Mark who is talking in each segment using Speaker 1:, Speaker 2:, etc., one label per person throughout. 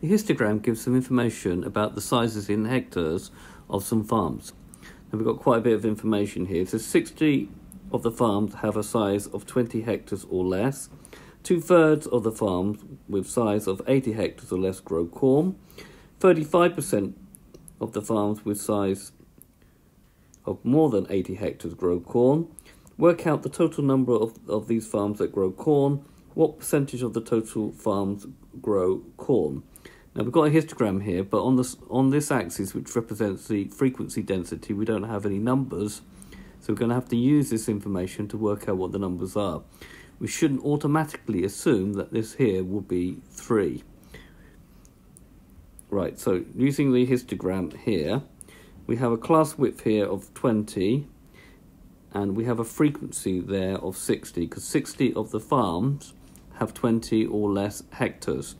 Speaker 1: The histogram gives some information about the sizes in hectares of some farms. And we've got quite a bit of information here. So 60 of the farms have a size of 20 hectares or less. 2/3 of the farms with size of 80 hectares or less grow corn. 35% of the farms with size of more than 80 hectares grow corn. Work out the total number of these farms that grow corn. What percentage of the total farms grow corn? Now we've got a histogram here, but on this axis, which represents the frequency density, we don't have any numbers. So we're going to have to use this information to work out what the numbers are. We shouldn't automatically assume that this here will be 3. Right, so using the histogram here, we have a class width here of 20, and we have a frequency there of 60, because 60 of the farms have 20 or less hectares.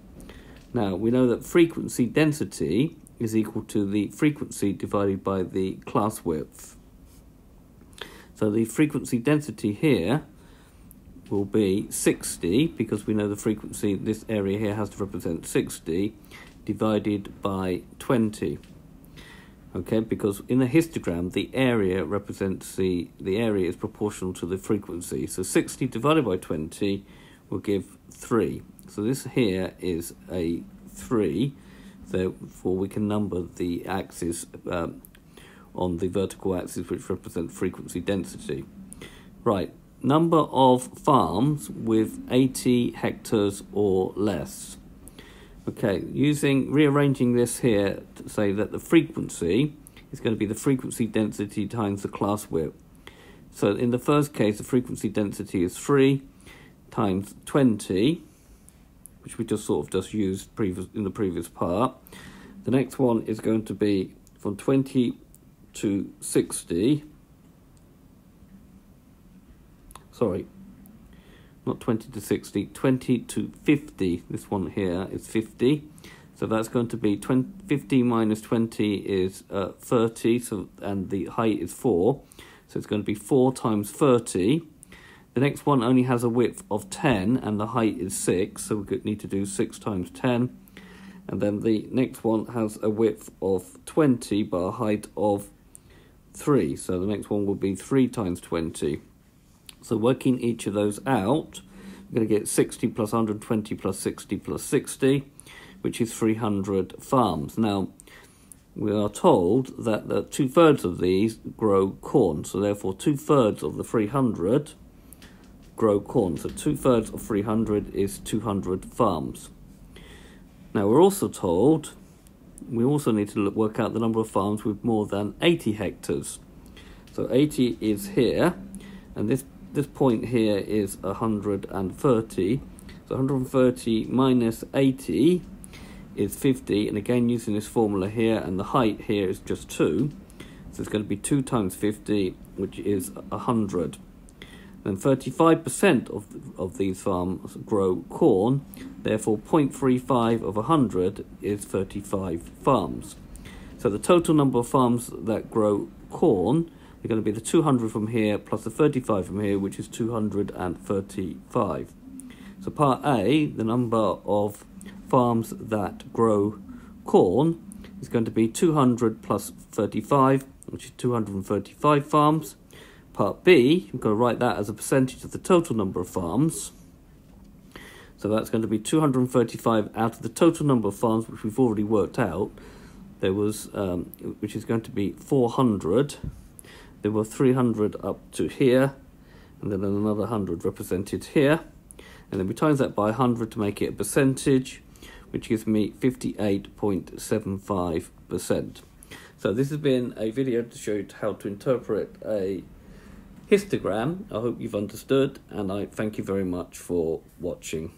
Speaker 1: Now, we know that frequency density is equal to the frequency divided by the class width. So the frequency density here will be 60, because we know the frequency, this area here has to represent 60, divided by 20. Okay, because in a histogram, the area represents the area is proportional to the frequency. So 60 divided by 20 will give 3. So this here is a 3, therefore we can number the axis on the vertical axis, which represents frequency density. Right, number of farms with 80 hectares or less. Okay, rearranging this here to say that the frequency is going to be the frequency density times the class width. So in the first case, the frequency density is 3 times 20, which we just used in the previous part. The next one is going to be from 20 to 60. Sorry, not 20 to 60, 20 to 50. This one here is 50. So that's going to be 50 minus 20 is 30, and the height is 4. So it's going to be 4 times 30. The next one only has a width of 10 and the height is 6, so we need to do 6 times 10. And then the next one has a width of 20 but a height of 3, so the next one will be 3 times 20. So working each of those out, we're going to get 60 plus 120 plus 60 plus 60, which is 300 farms. Now, we are told that 2/3 of these grow corn, so therefore 2/3 of the 300 grow corn. So 2/3 of 300 is 200 farms. Now, we're also told we also need to work out the number of farms with more than 80 hectares. So 80 is here, and this point here is 130. So 130 minus 80 is 50, and again using this formula here, and the height here is just 2. So it's going to be 2 times 50, which is 100. Then 35% of these farms grow corn, therefore 0.35 of 100 is 35 farms. So the total number of farms that grow corn are going to be the 200 from here plus the 35 from here, which is 235. So part A, the number of farms that grow corn, is going to be 200 plus 35, which is 235 farms. Part B, we've got to write that as a percentage of the total number of farms. So that's going to be 235 out of the total number of farms, which we've already worked out. There was, which is going to be 400. There were 300 up to here, and then another 100 represented here. And then we times that by 100 to make it a percentage, which gives me 58.75%. So this has been a video to show you how to interpret a histogram. I hope you've understood, and I thank you very much for watching.